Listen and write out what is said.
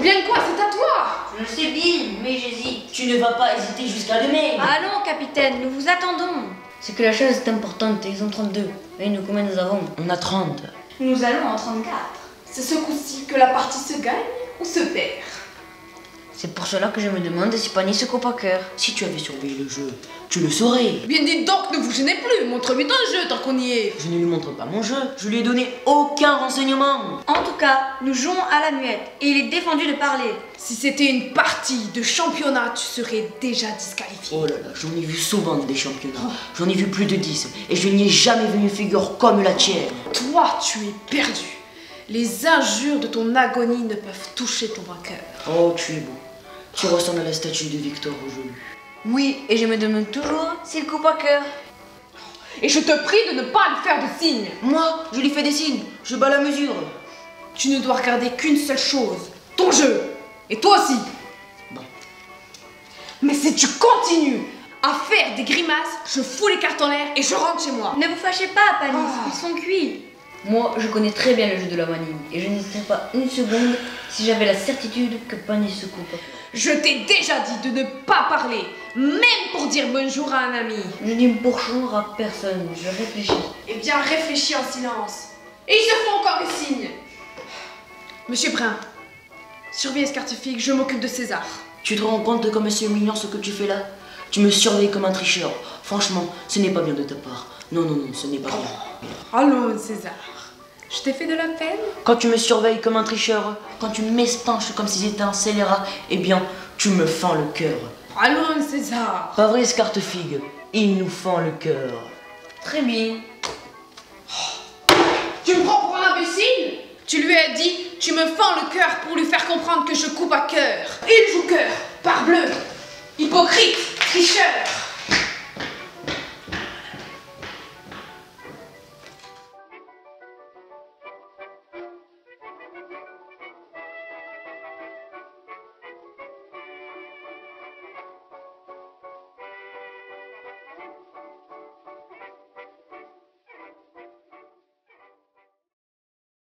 Bien quoi, c'est à toi. Je le sais bien, mais j'hésite. Tu ne vas pas hésiter jusqu'à demain. Allons, capitaine, nous vous attendons. C'est que la chose est importante, ils ont 32. Et nous, combien nous avons? On a 30. Nous allons en 34. C'est ce coup-ci que la partie se gagne ou se perd. C'est pour cela que je me demande si Pani se coupe à cœur. Si tu avais surveillé le jeu, tu le saurais. Bien dites donc, ne vous gênez plus, montre-lui ton jeu tant qu'on y est. Je ne lui montre pas mon jeu, je lui ai donné aucun renseignement. En tout cas, nous jouons à la muette et il est défendu de parler. Si c'était une partie de championnat, tu serais déjà disqualifié. Oh là là, j'en ai vu souvent des championnats. J'en ai vu plus de 10 et je n'y ai jamais vu une figure comme la tienne. Toi, tu es perdu. Les injures de ton agonie ne peuvent toucher ton vainqueur. Oh, tu es beau. Tu ressembles à la statue de Victor au genou. Oui, et je me demande toujours s'il coupe à cœur. Et je te prie de ne pas lui faire de signes. Moi, je lui fais des signes, je bats la mesure. Tu ne dois regarder qu'une seule chose, ton jeu. Et toi aussi. Bon. Mais si tu continues à faire des grimaces, je fous les cartes en l'air et je rentre chez moi. Ne vous fâchez pas, Pani, Oh. ils sont cuits. Moi, je connais très bien le jeu de la manie et je n'hésiterais pas une seconde si j'avais la certitude que Pani se coupe à cœur. Je t'ai déjà dit de ne pas parler, même pour dire bonjour à un ami. Je dis bonjour à personne, je réfléchis. Eh bien, réfléchis en silence. Et ils se font encore des signes. Monsieur Brun, surveillez ce cartifique, je m'occupe de César. Tu te rends compte comme c'est humiliant ce que tu fais là? Tu me surveilles comme un tricheur. Franchement, ce n'est pas bien de ta part. Non, non, non, ce n'est pas bien. Allons, César. Je t'ai fait de la peine? Quand tu me surveilles comme un tricheur, quand tu m'estanches comme si c'était un scélérat, eh bien, tu me fends le cœur. Allons, César. Pas vrai, Scartefigue? Il nous fend le cœur. Très bien. Tu me prends pour un imbécile? Tu lui as dit, tu me fends le cœur pour lui faire comprendre que je coupe à cœur. Il joue cœur, parbleu, hypocrite, tricheur.